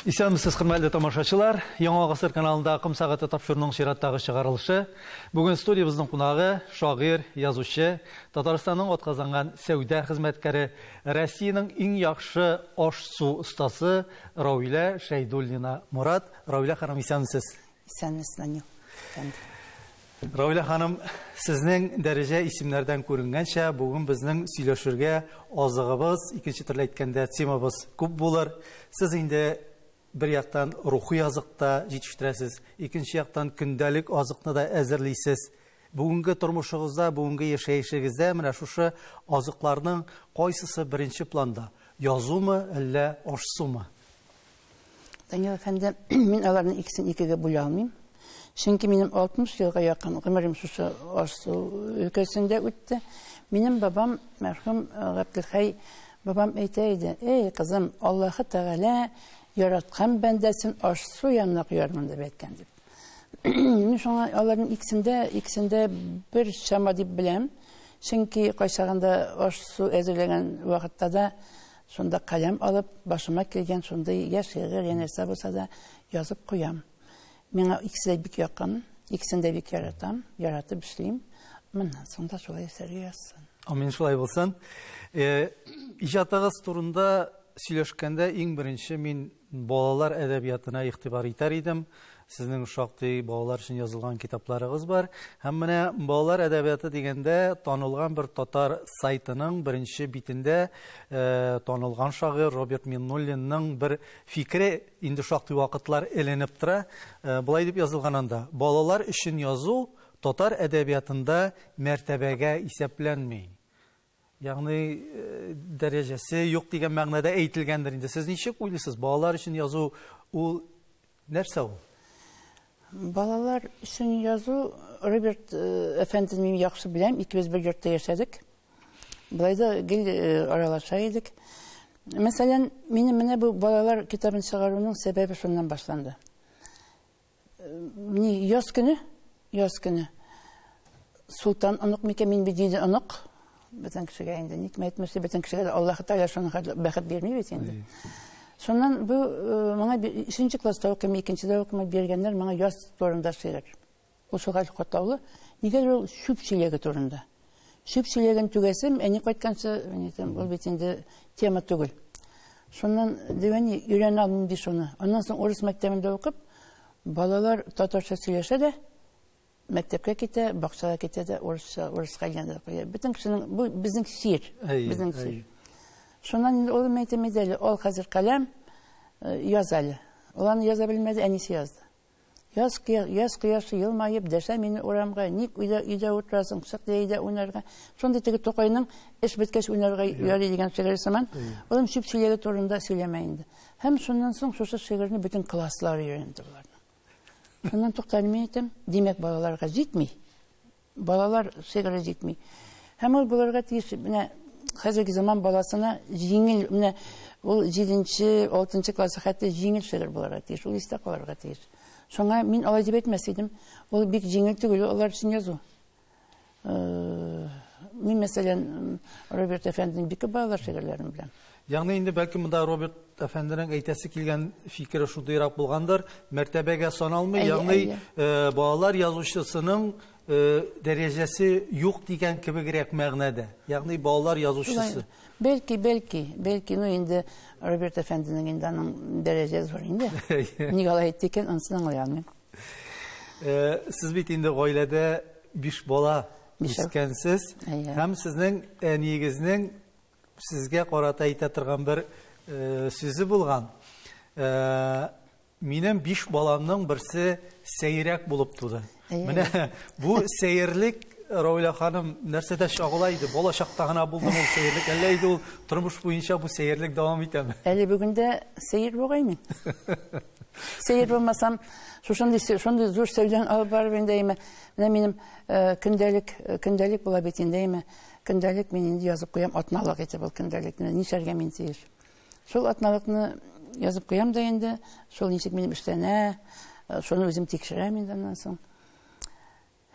Исәнмесез, хөрмәтле тамашачылар. Яңа гасыр каналында Акым сәгате тапшыруның чираттагы чыгарылышы. Бүген студиябызның кунагы шагыйрь, язучы, Татарстанның атказанган сәүдә хезмәткәре, Россиянең иң яхшы аш-су остасы Равилә Шәйдуллина Мурат. Равилә ханым, исәнмесез? Исәнмесез, Данил. Равилә ханым, сезнең дәрәҗә исемнәрдән күренгәнчә, бүген безнең сөйләшергә азыгыбыз, икенче төрле әйткәндә темабыз күп булыр. Сез инде bir яктан рухи азыкта җитештерәсез, икенче яктан көндәлек азыкны да әзерлисез. Бүгенге тормышыгызда, бүгенге яшәешегездә менә шушы азыкларның кайсысы беренче планда? Язумы, әллә аш-сумы? Данил әфәнде, мин аларның икесен икегә бүлә алмыйм. Чөнки минем 60 елга якын гомерем шушы аш-су өлкәсендә үтте. Минем бабам, мәрхүм Габделхәй бабам әйтә иде: "Эй кызым, Аллаһы Тәгалә яраткан бәндәсен аш-су янына куярмын" дип әйткән дип. Мин шуңа аларның икесендә бер шама дип беләм. Чөнки кайчагында аш-су әзерләгән вакытта да шунда каләм алып, башыма килгән шундай яшәгәр янәсе булса да язып куям. Миңа икесе дә бик якын, икесен дә бик яратам, яратып эшлим. Моннан соң да шулай әсәргә язсын. Амин, шулай булсын. Иҗатыгыз турында сөйләшкәндә иң беренче мин балалар әдәбиятына игътибар итәр идем. Сезнең шактый балалар өчен язылган китапларыгыз бар. Һәм менә балалар әдәбияты дигәндә танылган бер татар сайтының беренче битендә танылган шагыйрь Роберт Миннуллинның бер фикре инде шактый вакытлар эленеп тора. Булай дип язылган анда: балалар өчен язу татар әдәбиятында мәртәбәгә исәпләнми. Ягъни дәрәҗәсе юк дигән мәгънәдә әйтелгәндер инде. Сез ничек уйлыйсыз? Балалар өчен язу ул нәрсә ул? Балалар өчен язу, Роберт әфәндене мин яхшы беләм, икебез бер йортта яшәдек. Булай да гел аралаша идек. Мәсәлән, минем менә бу балалар китабын чыгаруның сәбәбе шуннан башланды. Яз көне Султан онук микән, мин бит онук. Бөтен кешегә инде ник әйтмәсә, бөтен кешегә Аллаһы Тәгалә шуны бәхет бирми бит инде. Шуннан бу моңа 3нче класста укыйм, 2нчедә укыйм биргәннәр моңа яз турында шигырь. Ул шугай хатаулы, нигә ул шүпчелеге турында. Шүпчелеген түгәсем, әни кайтканчы, ул бит инде тема түгел. Шуннан дивәни өйрәнә алмыйм ди шуны. Аннан соң урыс мәктәбендә укып, балалар татарча сөйләшә дә, мәктәпкә китә, бакчага китә дә, урысча әйләнә куя. Бөтен кешенең бу безнең шир, безнең шир. Шуннан ул мәйтәмәдә ал хәзер каләм яз әле. Уланы яза белмәде, әнисе язды. Яз кояшы елмаеп дәшә мине урамга, ник өйдә утырасың, чык дә уйнарга. Шунда теге Тукайның эш беткәч уйнарга ярый дигән шигырь сыман, ул шүпчелеге турында сөйләмә инде. Һәм шуннан соң шушы шигырьне бөтен класслар өйрәнде булар. Шуннан тукталмый әйтәм, димәк балаларга җитми. Балалар шигыре җитми. Һәм ул буларга тиеш, менә хәзерге заман баласына җиңел, менә ул 7нче, 6нчы класс хәтта җиңел шигырь буларга тиеш, ул истә калырга тиеш. Шуңа мин алай дип әйтмәс идем, ул бик җиңел түгел, алар өчен язу. Мин мәсәлән Роберт әфәнденең бик балалар шигырьләрен беләм. Ягъни инде бәлки монда Роберт әфәнденең әйтәсе килгән фикере шундыйрак булгандыр, мәртәбәгә саналмый, ягъни балалар язучысының дәрәҗәсе юк дигән кебегрәк мәгънәдә. Ягъни балалар язучысы. Бәлки, ну инде Роберт әфәнденең инде аның дәрәҗәсе бар инде. Ник алай әйтте икән, анысын аңлый алмыйм. Сез бит инде гаиләдә 5 бала үскәнсез, һәм сезнең әниегезнең сезгә карата әйтә торган бер сүзе булган. Минем 5 баламның берсе сәйрәк булып туды. Менә бу сәйрлек, Равилә ханым, нәрсәдә шагыла иде? Бала чакта гына булдымы ул сәйрлек? Әллә иде ул тормыш буенча бу сәйрлек дәвам итәме? Әле бүгендә сәйр бугаймын. Сәйр булмасам, шундый зур сәүдән алып барып инде, менә минем көндәлек була бит инде. Көндәлек мин инде язып куям, атналык итеп ул көндәлекне нишәргә мин тиеш. Шул атналыкны язып куям да инде, шул ничек минем эшләнә, шуны үзем тикшерәм инде аннан соң.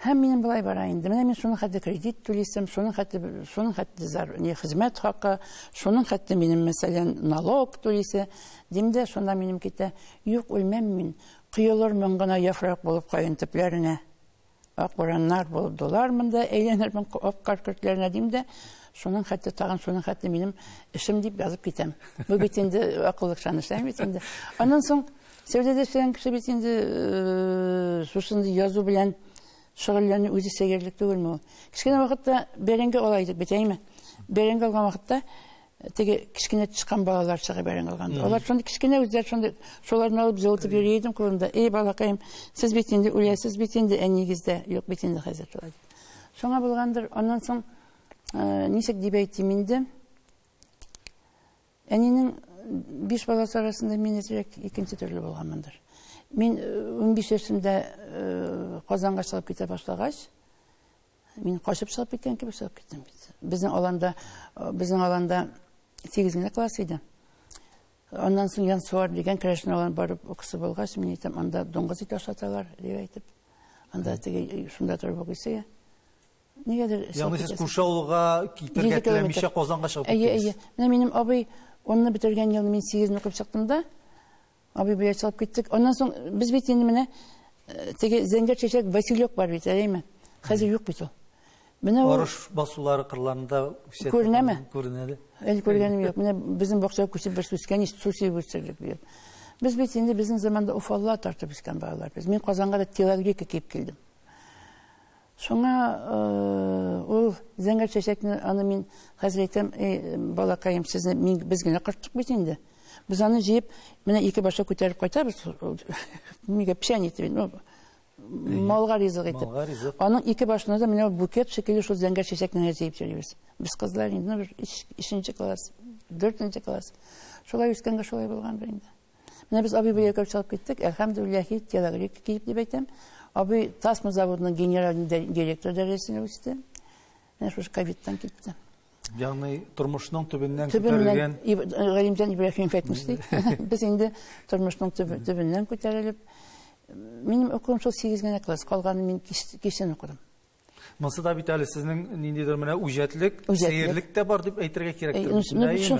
Һәм минем булай бара инде. Менә мин шуның хәтле кредит түлисем, шуның хәтле хезмәт хакы, шуның хәтле минем мәсәлән налог түлисе. Димдә шунда минем китә. Юк, үлмәм мин. Кыелырмын гына яфрак булып кайын төпләренә. Ак бураннар булып долармын да, әйләнермен ак каркыртларына димдә. Шуның хәтле тагын шуның хәтле минем эшем дип язып китәм. Бу бит инде акыллык шанышлар бит инде. Аннан соң сәүдәдә эшләгән кеше бит инде шушында язу белән шөгыльләнү үзе сәерлек түгелме? Кичкенә вакытта бәрәңге алайдык бит, әйме? Бәрәңге алган вакытта теге кичкенә тышкан балалар чыгып бәрәңге алган. Алар шундый кичкенә үзләр шундый шуларны алып җылытып йөридем кулымда. Эй балакаем, сез бит инде үләсез бит инде, әнигездә юк бит инде хәзер шулай. Шуңа булгандыр. Аннан соң ничек дип әйтим инде? Әнинең 5 баласы арасында мин икенче төрле булганмындыр. Мин 15 яшымда Казанга чыгып китә башлагач, мин качып чыгып киткән кебек чыгып киттем бит. Безнең аланда 8 класс иде. Аннан соң Янсуар дигән крәшне алып барып укысы булгач, мин әйтәм, анда доңгыз ит ашаталар дип әйтеп. Анда теге шунда торып укыйсы. Нигәдер Ягъни сез күрше авылга китәргә теләмичә Казанга чыгып киттегез. Менә минем абый онны бетергән елны мин 8 укып чыктым да. Абый белән чыгып киттек. Аннан соң без бит инде менә теге зәңгәр чәчәк Василек бар бит, әйме? Хәзер юк бит ул. Менә ул Арыш басулары кырларында күренәме? Күренәде. Әле күргәнем юк. Менә безнең бакчага күчеп бер үскән ич суси үсерлек бит. Без бит инде безнең заманда Уфалла тартып үскән балалар. Без мин Казанга да телогрейка киеп килдем. Шуңа ул зәңгәр чәчәкне аны мин хәзер әйтәм, балакаем, сезне без генә кырттык бит инде. Biz onu jiyip, менә ике баша күтәреп кайтабыз. Мигә печән итеп, малга ризык итеп. Аның ике башына да менә букет шикелле шул зәңгәр чәчәкне җыеп йөрибез. Без кызлар инде 3нче класс, 4нче класс. Шулай үскәнгә шулай булгандыр инде. Менә без абый белән чыгып киттек. Әлхәмдүлилләһи, телогрейка киеп дип әйтәм. Абый тасма заводының генераль директор дәрәҗәсенә үсте. Менә шушы ковидтан китте. Ягъни тормышның төбеннән күтәрелгән Галимҗан Ибраһимов әйтмешти. Без инде тормышның төбеннән күтәрелеп, минем укуым шул 8 класс, калганын мин кичен укыдым. Монсы да бит әле сезнең ниндидер менә үҗәтлек, сәерлек тә бар дип әйтергә кирәктер.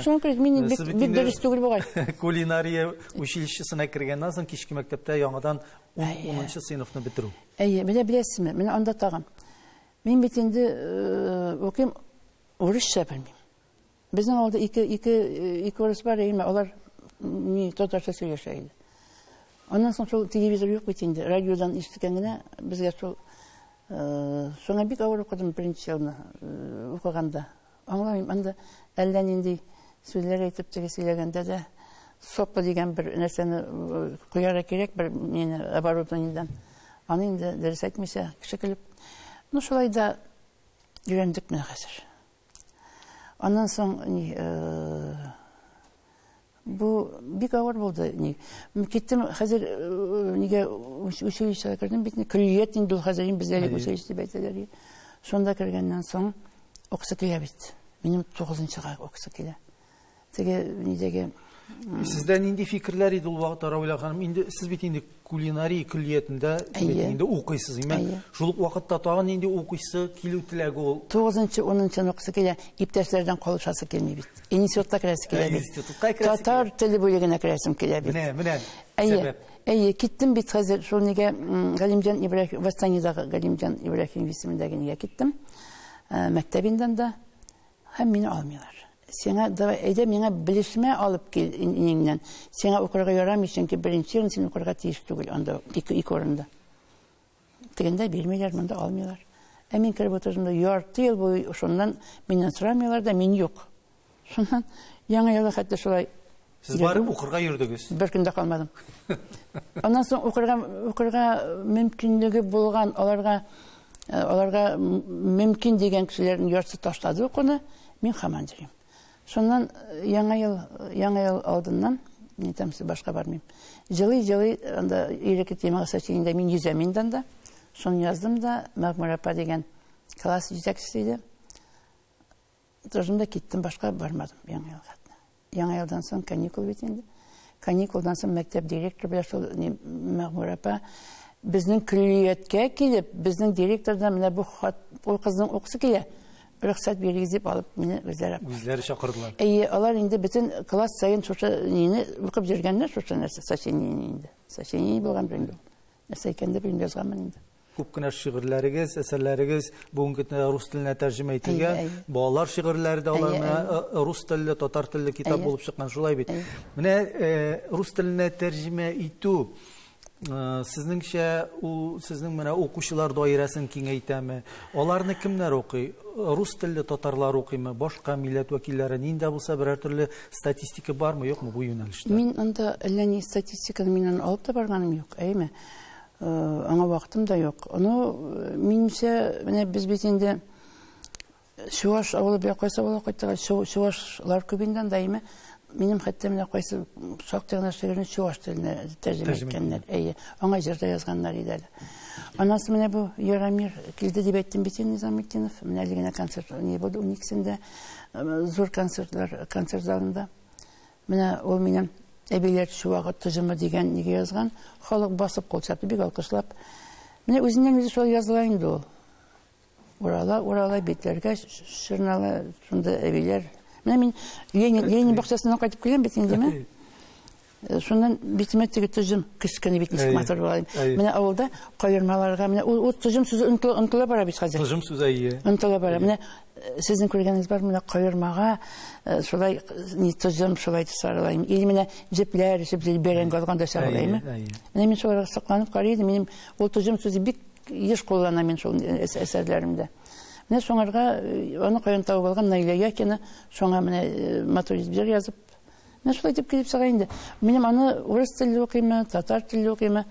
Шуңа күрә мин бик дөрес түгел бугай. Кулинария училищесына кергәннән соң кички мәктәптә яңадан 10нчы сыйныфны бетерү. Әйе, беләсезме? Менә анда тагын. Мин бит инде укыйм урысча белмим. Безнең авылда ике урыс бар, әйме, алар татарча сөйләшә иде. Аннан соң шул телевизор юк бит инде, радиодан ишеткән генә безгә шул шуңа бик авыр укыдым беренче елны укыганда. Аңламыйм, анда әллә нинди сүзләр әйтеп теге сөйләгәндә дә сопа дигән бер нәрсәне куярга кирәк, бер мине оборудованиедан. Аны инде дөрес әйтмичә, кеше көлеп. Шулай да өйрәндек менә хәзер. Аннан соң бу бик авыр булды. Киттем хәзер нигә училищега кирдем, бит күллият инде ул хәзер бездә училище бәйтәләр. Шунда кергәннән соң укысы килә бит. Минем 9нчыга укысы килә. Теге нидәге Сездә нинди фикерләр иде ул вакытта, Равилә ханым? Инде сез бит инде кулинария көллиятендә инде укыйсыз. Шул ук вакытта тагын нинди укыйсы килү теләге ул? 9нчы, 10нчы укысы килә, иптәшләрдән калышасы килми бит. Институтка керәсе килә бит. Татар теле бүлегенә керәсем килә бит. Менә сәбәп. Әйе, киттем бит хәзер шул нигә Галимҗан Ибраһимов, Вастанидагы Галимҗан Ибраһимов исемендәге нигә киттем. Мәктәбендән да һәм мине алмыйлар. Сиңа давай әйдә миңа белешмә алып кил инеңнән. Сиңа укырга ярамый, чөнки беренче ел син укырга тиеш түгел анда ике урында. Тегендә бирмиләр, монда алмыйлар. Ә мин кереп утырдым да ярты ел буе шуннан миннән сорамыйлар да, мин юк. Шуннан яңа елга хәтта шулай. Сез барып укырга йөрдегез. Бер көндә калмадым. Аннан соң укырга мөмкинлеге булган, аларга мөмкин дигән кешеләрне ярсы ташлады укуны, мин һаман йөрим. Шуннан яңа ел алдыннан, нитәмсе башка бармыйм. Җылый анда ирек темага сәчегендә мин йөзәм инде анда. Шуны яздым да, Мәгмүр апа дигән класс җитәкчесе иде. Тожымда киттем, башка бармадым яңа елга. Яңа елдан соң каникул бит инде. Каникулдан соң мәктәп директоры белән шул Мәгмүр апа безнең күллияткә килеп, безнең директордан менә бу кызның укысы килә. Рөхсәт бирегез дип алып мине үзләре чакырдылар. Алар инде бөтен класс сайын шушы нине укып йөргәннәр, шушы нәрсә сочинение инде. Сочинение булган инде. Нәрсә икән дип язганмын инде. Күп кенә шигырьләрегез, әсәрләрегез бүгенге рус теленә тәрҗемә ителгән. Балалар шигырьләре дә алар рус телле, татар телле китап булып чыккан, шулай бит. Менә рус теленә тәрҗемә итү сезнеңчә ул сезнең менә укучылар даирәсен киңәйтәме? Аларны кемнәр укый? Рус телле татарлар укыймы? Башка милләт вәкилләре нинди булса берәр төрле статистика бармы, юкмы бу юнәлештә? Мин анда әллә ни статистиканы миннән алып та барганым юк, әйме. Аңа вакытым да юк. Аны минчә менә без бит инде Чуваш авылы бия кайсы була кайтты, Чувашлар күбиндән даими минем хәтта менә кайсы шактый гына шигырьне Чуваш теленә тәрҗемә иткәннәр. Аңа җырда язганнар иде. Анасы менә бу Ярамир килде дип әйттем бит Низаметдинов. Менә легенә концерт не булды 12-сендә зур концерт залында. Менә ул минем Әбиләр Чувагы тыжымы дигән нигә язган, халык басып кул чапты, бик алкышлап. Менә үзеннән үзе шул языла инде ул. Урала битләргә журналы шунда Әбиләр. Менә мин Ленин бакчасына кайтып килгән бит инде. Шуннан битемә теге тыжым кискәне бит ничек матур булайм. Менә авылда кайырмаларга менә ул тыжым сүзе онтыла бара бит хәзер. Тыжым сүзе ие. Онтыла бара. Менә сезнең күргәнегез бар, менә кайырмага шулай ни тыжым шулай сарылайм. Или менә җепләр бәрәңге алганда сарылайм. Менә мин шуларга сакланып карыйдым. Минем ул тыжым сүзе бик еш куллана мин шул әсәрләремдә. Менә шуңарга аны каян табып алган Наилә Якина шуңа менә матур җыр язып. Менә шулай дип килеп чыга инде. Минем аны урыс телле укыймы, татар телле укыймы.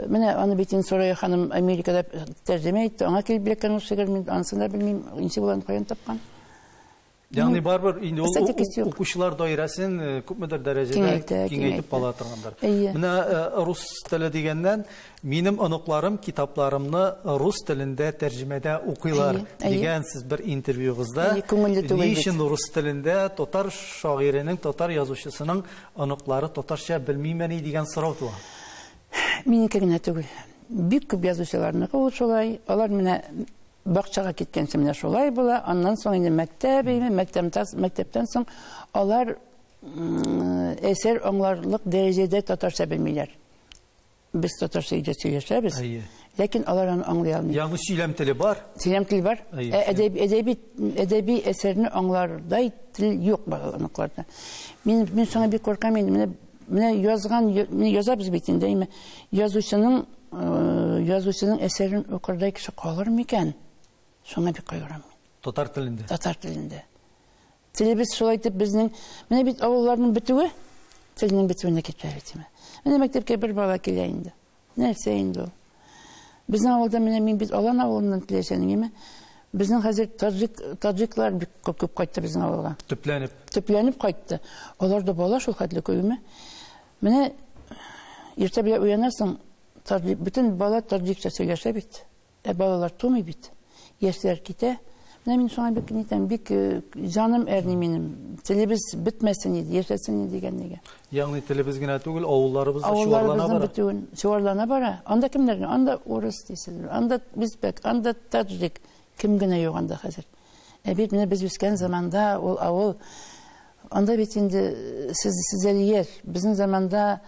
Менә аны бит Сорая ханым Америкада тәрҗемә итте. Аңа килеп белгән шигырь мин анысын да белмим, инше булган каян тапкан. Ягъни барбер инде ул укучылар даирәсен күпмедер дәрәҗәдә киңәйтеп ала торгандар. Менә рус теле дигәннән минем оныкларым китапларымны рус телендә тәрҗемәдә укыйлар дигән сез бер интервьюгызда. Ничек рус телендә татар шагыйренең, татар язучысының оныклары татарча белмимени дигән сорау туа. Минеке генә түгел. Бик күп язучыларны ул шулай. Алар менә бакчага киткәнче менә шулай була. Аннан соң инде мәктәптән соң алар әсәр аңларлык дәрәҗәдә татарча белмиләр. Без татарча сөйләшәбез. Ләкин алар аны аңлый алмый. Ягъни сөйләм теле бар. Сөйләм теле бар. Әдәби әсәрне аңлардай тел юк балаларда. Мин соңа бик куркам инде. Менә язабыз бит инде. Язучының әсәрен укырдай кеше калыр микән? Шуңа бик кайгырам. Татар телендә. Татар телендә. Телебез шулай дип безнең менә бит авылларның битүе, теленең битүенә китәр бит. Менә мәктәпкә бер бала килә инде. Нәрсә инде ул? Безнең авылда менә мин бит Алан авылыннан киләчәнем. Безнең хәзер таҗиклар бик күп кайтты безнең авылга. Төпләнеп кайтты. Алар да бала шул хәтле күпме? Менә иртә белән уянасың, bütün bala taджикча сөйләшә бит. Балалар тумый бит. Яшьләр китә. Менә мин шуңа бик нитәм, бик җаным әрни минем. Телебез бетмәсен иде, яшәсен иде дигән нигә. Ягъни телебез генә түгел, авылларыбыз да шуарлана бара. Шуарлана бара. Анда кемнәр? Анда урыс дисез. Анда үзбәк, анда таджик. Кем генә юк анда хәзер. Бит менә без үскән заманда ул авыл анда бит инде сез әле безнең заманда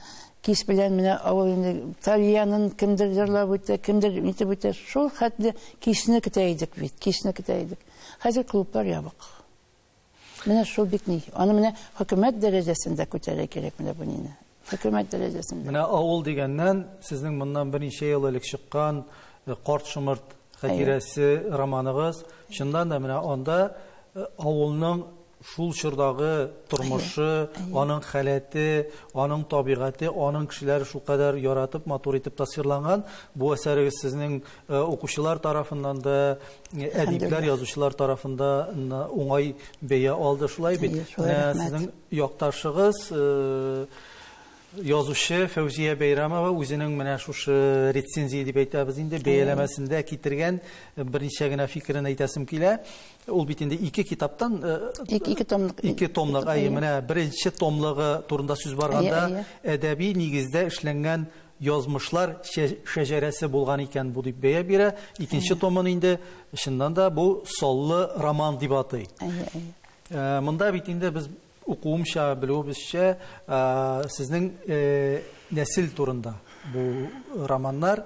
киш белән менә авыл инде Талиянын кемдер җырлап үтә, кемдер итеп үтә. Шул хәтле кишне көтә идек бит, кишне көтә идек. Хәзер клублар ябык. Менә шул бик ни. Аны менә хөкүмәт дәрәҗәсендә күтәрә кирәк менә бу нине. Хөкүмәт дәрәҗәсендә. Менә авыл дигәннән сезнең моннан берничә ел элек чыккан Карт шомырт хатирәсе романыгыз, шундан да менә анда авылның шул чордагы тормышы, аның халәте, аның табигате, аның кешеләре шул кадәр яратып, матур итеп тасвирланган. Бу әсәрегез сезнең укучылар тарафыннан да, әдипләр, язучылар тарафында уңай бәя алды шулай бит. Сезнең якташыгыз язучы Фәүзия Бәйрәмова үзенең менә шушы рецензия дип әйтәбез инде бәяләмәсендә китергән берничә генә фикерен әйтәсем килә. Ул бит инде 2 китаптан 2 томлык менә беренче томлыгы турында сүз барганда әдәби нигездә эшләнгән язмышлар шәҗәрәсе булган икән бу дип бәя бирә. Икенче томын инде чыннан да бу соллы роман дип атый. Монда бит инде без укуымча, белүебезчә, сезнең нәсел турында бу романнар.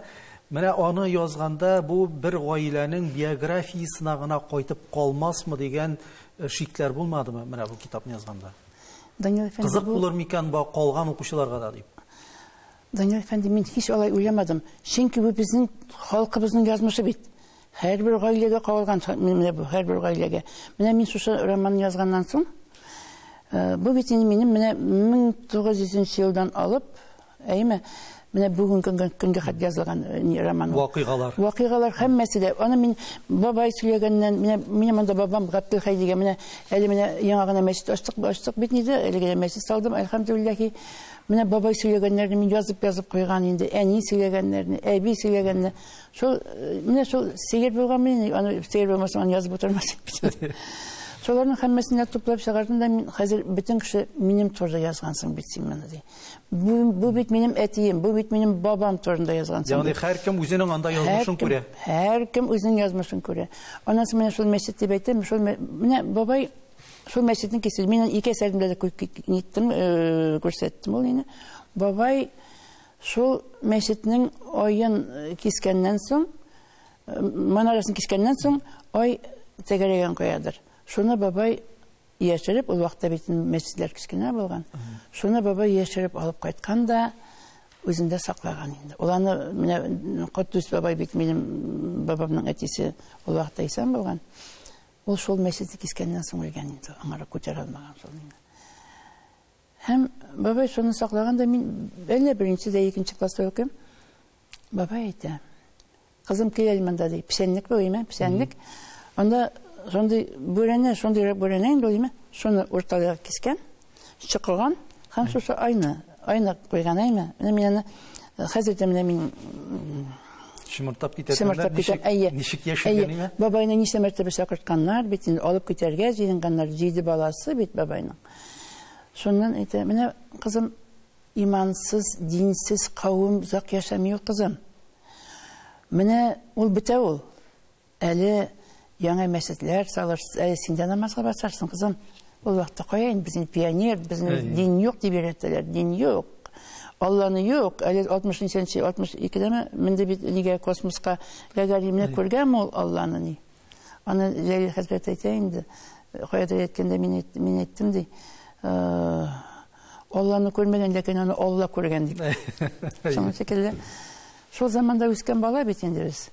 Менә аны язганда бу бер гаиләнең биографиясына гына кайтып калмасмы дигән шикләр булмадымы менә бу китапны язганда? Кызык булыр микән бу калган укучыларга да дип. Данил әфәнди, мин һич алай уйламадым. Чөнки бу безнең халкыбызның язмышы бит. Һәрбер гаиләгә калган, менә бу һәрбер гаиләгә. Менә мин шушы романны язганнан соң, бу бит минем менә 1900 елдан алып, әйме, менә бүгенге көнгә хат язылган роман. Вакыйгалар һәммәсе дә. Аны мин бабай сөйләгәннән, минем анда бабам Габделхай дигән, менә әле менә яңа гына мәчет ачтык бит инде, әлегә мәчет салдым, әлхәмдүлилләһи. Менә бабай сөйләгәннәрне мин язып куйган инде, әни сөйләгәннәрне, әби сөйләгәнне. Шул менә шул сәер булган мен, аны сәер булмаса аны язып утырмас бит. Шуларның һәммәсен туплап чыгардым да мин хәзер бөтен кеше минем турында язгансың бит син моны ди. Бу бит минем әтием, бу бит минем бабам турында язгансың. Ягъни һәркем үзенең анда язмышын күрә. Һәркем үзенең язмышын күрә. Аннан соң менә шул мәчет дип әйтәм, шул менә бабай шул мәчетнең кесел, мин ике әсәремдә дә күрсәттем ул ине. Бабай шул мәчетнең аен кискәннән соң, манарасын кискәннән соң, ай тәгәрәгән куядыр. Шуны бабай яшереп, ул вакытта бит мәчетләр кичкенә булган. Шуны бабай яшереп алып кайткан да үзендә саклаган инде. Ул аны менә Котдус бабай бит минем бабамның әтисе ул вакытта исән булган. Ул шул мәчетне кискәннән соң үлгән инде, аңара күтәрә алмаган шул инде. Һәм бабай шуны саклаганда мин әллә беренче дә икенче класста укыйм. Бабай әйтә: "Кызым килә монда" ди. Печәнлек булыймы? Печәнлек. Анда шундый бүрәнә инде булыймы? Шуны урталыга кискән, чыккан, һәм шушы айны куйган әйме. Мин аны хәзер дә мин шымыртап китәләр. Ничек яшәгәнме? Бабайны ничә мәртәбә чакыртканнар, бит инде алып китәргә җыенганнар, 7 баласы бит бабайның. Шуннан әйтә: "Менә кызым, имансыз, динсез кавым узак яшәмый кызым. Менә ул бетә ул. Әле яңа мәчетләр салырсыз, әле син дә намазга басарсың кызым. Ул вакытта каян безнең пионер, безнең дин юк дип әйтәләр, дин юк. Алланы юк, әле 62-дәме менде бит нигә космоска Гагарине күргән ул Алланы ни. Аны Җәлил хәзрәт әйтә инде, каяда әйткәндә мин әйттем ди. Алланы күрмәгән, ләкин аны Алла күргән дип. Шуңа шикелле. Шул заманда үскән бала бит инде без.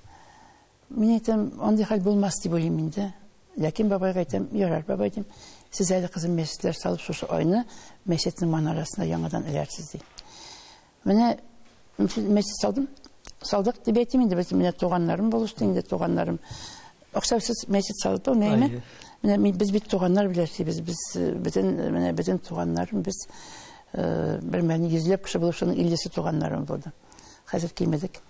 Мин әйтәм, андый хәл булмас дип уйлыйм инде. Ләкин бабайга әйтәм, ярар бабай дим, сез әле кызым мәчетләр салып шушы айны мәчетнең манарасына яңадан эләрсез ди. Менә мәчет салдык дип әйтим инде, менә туганнарым булышты инде, туганнарым. Акчасыз мәчет салып булмыймы? Менә без бит туганнар беләсез, без бөтен туганнарым, без бер мәне йөзләп кеше булып, шуның 50-се туганнарым булды. Хәзер кимедик.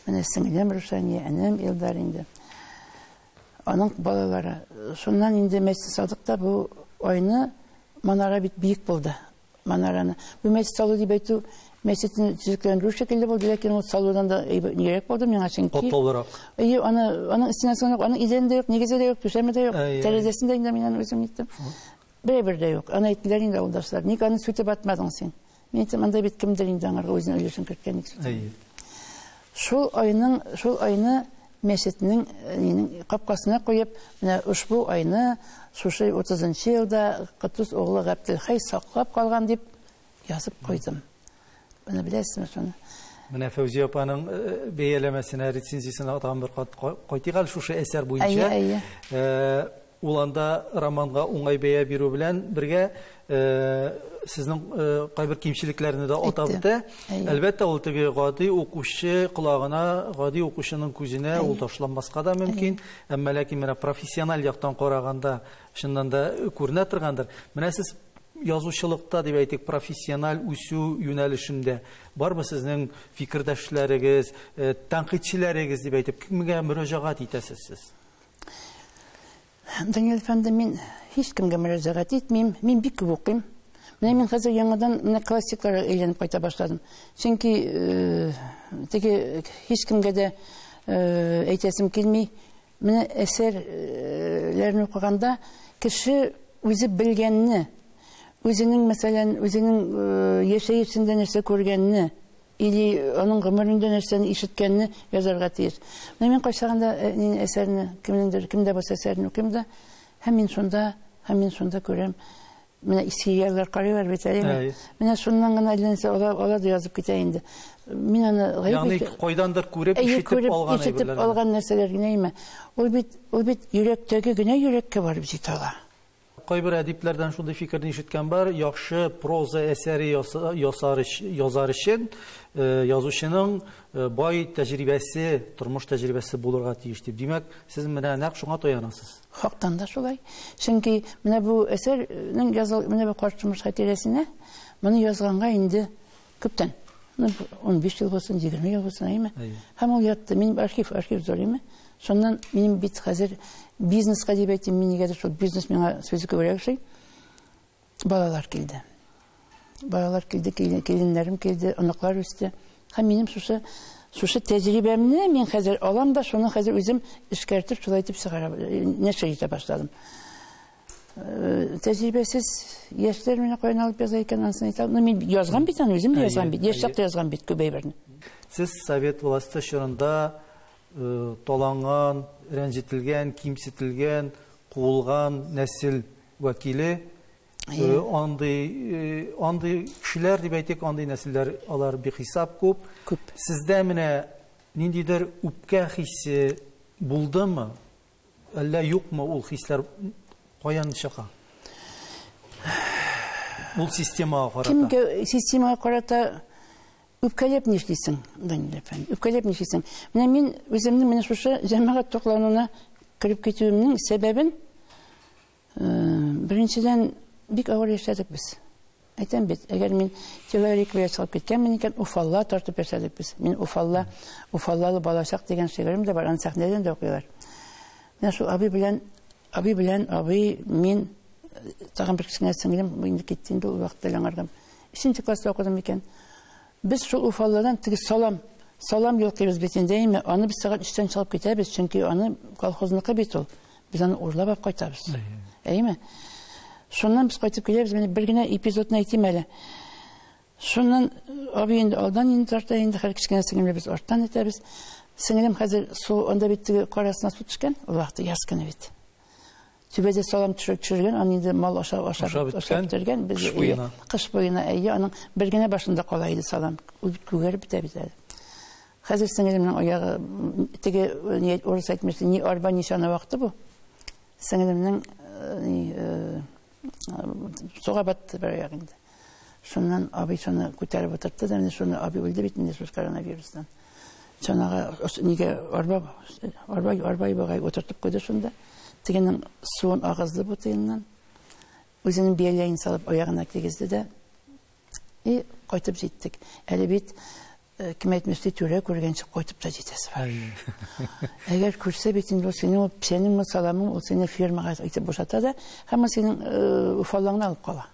Менә сеңлем Рушания, әнем Илдар инде. Аның балалары. Шуннан инде мәчет салдык та бу айны манара бит бик булды. Манараны. Бу мәчет салу дип әйтү, мәчетне төзекләндерү шикелле булды, ләкин ул салудан да нирәк булды миңа чөнки. Катлаулырак. Аның истинә соң аның идәндә юк, нигезе дә юк, түшәме дә юк, тәрәзәсендә инде мин үзем әйттем. Бер дә юк. Аны әйттеләр инде авылдашлар. Ник аны сүтеп атмадың син? Мин әйттем, анда бит кемдер инде аңарга үзенең өлешен керткән икән. Шул айны мәчетнең капкасына куеп, менә ушбу айны шушы 30-нчы елда Котдус оглы Габделхай саклап калган дип язып куйдым. Менә беләсезме шуны? Менә Фәүзия апаның бәяләмәсенә, рецензиясенә тагын бер кайтыйк шушы әсәр буенча. Ул анда романга уңай бәя бирү белән бергә сезнең кайбер кимчелекләрне дә атап үтә. Әлбәттә, ул теге гади укучы колагына, гади укучының күзенә ул ташланмаска да мөмкин. Әмма ләкин менә профессиональ яктан караганда шуннан да күренә торгандыр. Менә сез язучылыкта дип әйтик, профессиональ үсү юнәлешендә бармы сезнең фикердәшләрегез, тәнкыйтьчеләрегез дип әйтеп, кемгә мөрәҗәгать итәсез сез? Данил әфәнде, мин һич кемгә мөрәҗәгать итмим. Мин бик күп укыйм. Мен хәзер яңадан классикларга әйләнеп кайта башладым. Чөнки теге һич кемгә дә әйтәсем килми. Менә әсәрләрне укыганда кеше үзе белгәнне, үзенең мәсәлән, үзенең яшәешендә нәрсә күргәнне, или аның гомерендә нәрсәне ишеткәнне язарга тиеш. Мен кайчаганда әсәрне кемдә булса әсәрне укыйм да, һәм мин шунда күрәм. Менә сериаллар карыйлар бит әле. Менә шуннан гына әйләнсә ала да язып китә инде. Мин аны ягъни кайдандыр күреп ишетеп алган нәрсәләр генә име. Ул бит йөрәктәге генә йөрәккә барып җитә ала. Кайбер әдипләрдән шундый фикерне ишеткән бар, яхшы проза әсәре язар өчен язучының бай тәҗрибәсе, тормыш тәҗрибәсе булырга тиеш дип. Димәк, сез менә нәкъ шуңа таянасыз. Хактан да шулай. Чөнки менә бу әсәрнең менә бу картымыш хатирәсенә моны язганга инде күптән. 15 ел булсын, 20 ел булсын, әйме? Һәм ул ятты. Минем архив зур име? Шуннан минем бит хәзер бизнеска дип әйтим, мин нигәдер шул бизнес миңа сүзе күбрәк шый. Балалар килде. Киленнәрем килде, оныклар үсте. Һәм минем шушы тәҗрибәмне мин хәзер алам да, шуны хәзер үзем эшкәртеп, шулай итеп чыгарам, нәшр итә башладым. Тәҗрибәсез яшьләр менә каян алып яза икән, ансын әйтәм. Мин язган бит, аны үзем дә язган бит. Яшь чакта язган бит күбәйберне. Сез совет власты чорында таланган, рәнҗетелгән, кимсетелгән, куылган нәсел вәкиле, андый кешеләр дип әйтик, андый нәселләр, алар бихисап күп. Сездә менә ниндидер үпкә хисе булдымы? Әллә юкмы ул хисләр? Каян чыга? Ул системага карата. Кимгә системага карата үпкәләп нишлисең, Данил әфәнди? Үпкәләп нишлисең? Менә мин үземнең менә шушы җәмәгать токлануына кирип китүемнең сәбәбен беренчедән бик авыр яшәдек без. Әйтәм бит, әгәр мин теоретик чыгып киткәнмен икән, Уфалла тартып яшәдек без. Мин Уфаллалы балачак дигән шигырем дә бар, аны сәхнәдән дә укыйлар. Менә шул абый мин тагын бер кечкенә сеңлем инде китте инде ул вакытта аңаргам. 3нче класста укыдым икән. Без шул Уфалладан теге салам йолкыйбыз бит инде, аны без сәгать 3тән чыгып китәбез, чөнки аны колхозныкы бит ул. Без аны урлап алып кайтабыз. Әйме? Шуннан без кайтып киләбез, менә бер генә эпизодны әйтим әле. Шуннан абый инде алдан инде тарта, инде һәр кечкенә сеңлемне без арттан итәбез. Сеңлем хәзер анда бит теге карасына су төшкән, ул вакытта яз көне бит. Түбәдә салам төшергән, аны инде мал ашап бетергән, без кыш буена аның бер генә башында кала иде салам. Ул күгәреп бетә бит әле. Хәзер сеңлемнең аягы теге урыс әйтмәсә, ни арба ни шана вакыты бу. Сеңлемнең суга батты бер аягында. Шуннан абый шуны күтәреп утыртты да, менә шуны абый үлде бит инде шушы коронавирустан. Шунага нигә арба ибагай утыртып куйды шунда. Тегенең суын агызды бу тыйыннан. Үзенең бияләен салып аягына кигезде дә. Кайтып җиттек. Әле бит кем әйтмәсә түрә күргәнче кайтып та җитәсе бар. Әгәр күрсә бит инде синең саламың, ул сине фермага итеп бушата да, һәм синең уфаллаңны алып кала.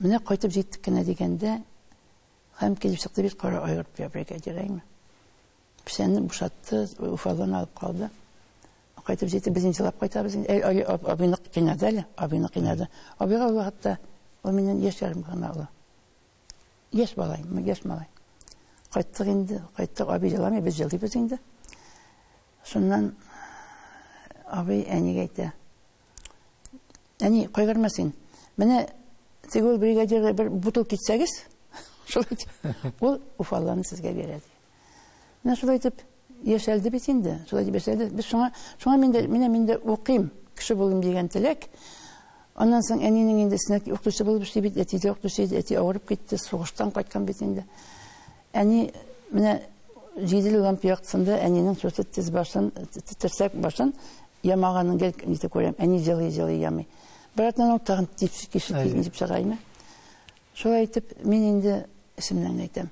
Менә кайтып җиттек кенә дигәндә, һәм килеп чыкты бит кара айгыр бригадирәйме. Пешәнне бушатты, уфалланы алып калды. Кайтып җитте, без иншаллап кайтабыз. Абыйны кыйнады. Абыйга ул хәтта ул миннән яшәрем гына ала. Яшь малай. Кайттык инде, абый җыламый, без җылыйбыз инде. Шуннан абый әнигә әйтә. Әни, кайгырма син. Менә теге бригадирга бер бутыл китсәгез, шулай ул уфалланы сезгә бирәди. Менә шулай итеп яшәлде бит инде. Шулай дип яшәде. Без шуңа мин дә укыйм, кеше булым дигән теләк. Аннан соң әнинең инде снак укытучы булып эшли бит, әти дә укытучы, әти авырып китте, сугыштан кайткан бит инде. Әни менә җиделе лампа яктысында әнинең шушы тез башын, терсәк башын ямаганын гел итеп күрәм. Әни җылый ямый. Братан ул тагын дип чыгаймы? Шулай итеп мин инде исемнән әйтәм.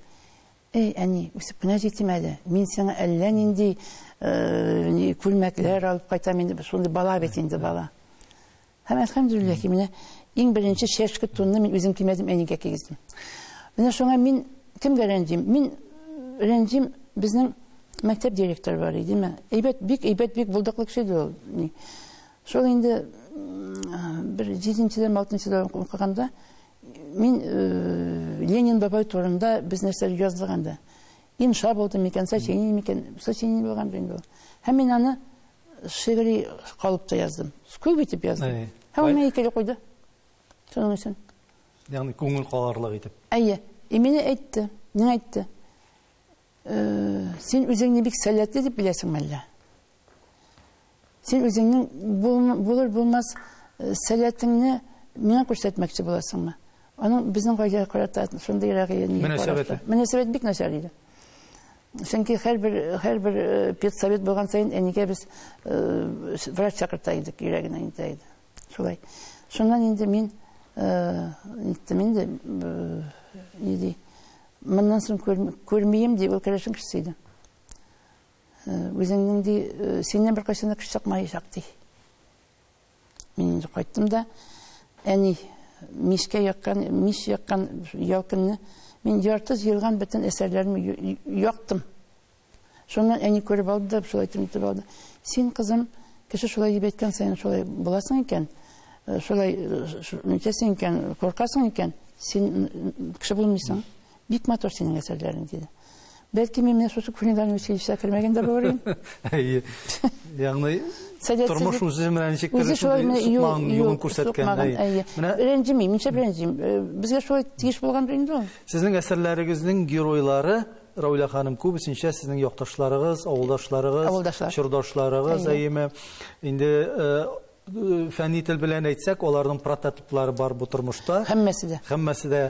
Әни, үсеп кенә җитим әле. Мин сиңа әллә нинди күлмәкләр алып кайтам инде, шундый бала бит инде бала. Һәм әлхәмдүлилләһ, менә Ең бірінші шешкі тонны мен өзім кимедім, әнеге кигіздім. Менә шуңа мен кемгә рәнҗим? Мен рәнҗим безнең мәктәп директоры бар иде, бик булдыклы кеше иде ул. Шул инде bir 7-дән 6-дән укыганда мин Ленин бабай турында без нәрсәләр язганда. Инша булды микән, сочиние микән, сочиние булган инде ул. Һәм мин аны шигъри калыпта яздым. Күп итеп яздым. Һәм ул мәйкәле куйды. Шуның өчен. Ягъни күңел каларлык итеп. Әйе. Мине әйтте. Мин әйтте. Син үзеңне бик сәләтле дип беләсең мәллә. Син үзеңнең булыр-булмас сәләтеңне миңа күрсәтмәкче буласыңмы? Аның безнең гаиләгә карата шундый рәгыйә мөнәсәбәт бик начар иде. Чөнки һәрбер педсовет булган сайын әнигә без врач чакырта идек, йөрәгенә инде. Шулай. Шуннан инде мин Моннан соң күрмәем дип ул керәшен кешесе. Үзеңнең ди синнән бер кайчан кеше чыкмаячак ди. Мин инде кайттым да, әни миш яккан ялкынны мин ярты җыелган бөтен әсәрләремне яктым. Шуннан әни күреп алды, шулай тимтеп алды. Син кызым, кеше шулай дип әйткән сайын шулай буласың икән, шулай нитәсең икән, куркасың икән, син кеше булмыйсың. Бик матур синең әсәрләрең диде. Бәлки мен шушы кулинарный училищега кергәндә булырмын. Ягъни тормыш үзе менән ничек юлын күрсәткән. Рәнҗимим, безгә шулай тиеш булган инде ул. Сезнең әсәрләрегезнең геройлары, Рауля ханым, күбесенчә сезнең якташларыгыз, авылдашларыгыз, чордашларыгыз, инде фәнни тел белән әйтсәк, аларның прототиплары бар бу тормышта. Һәммәсе дә.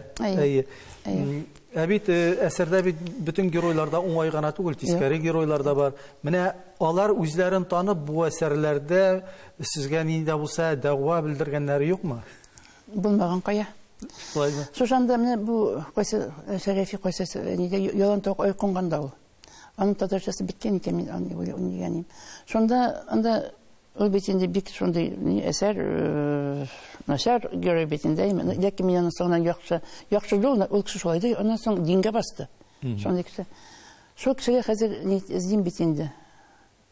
Бит әсәрдә бит бөтен геройларда уңай гына түгел, тискәре геройлар да бар. Менә алар үзләрен танып, бу әсәрләрдә сезгә нинди булса дәгъва белдергәннәре юкмы? Булмаган кая. Шушанда менә бу Шәрәфи кайсы нидә ялан ток айкынганда ул. Аның татарчасы биткән икән, мин аны уйлаганым. Шунда анда ул битендә бик шундый әсәр начар герой битендә, ләкин мин аның соңыннан яхшы юлны ул кеше шулай ди, аннан соң дингә басты. Шундый кеше. Шул кешегә хәзер изим битендә.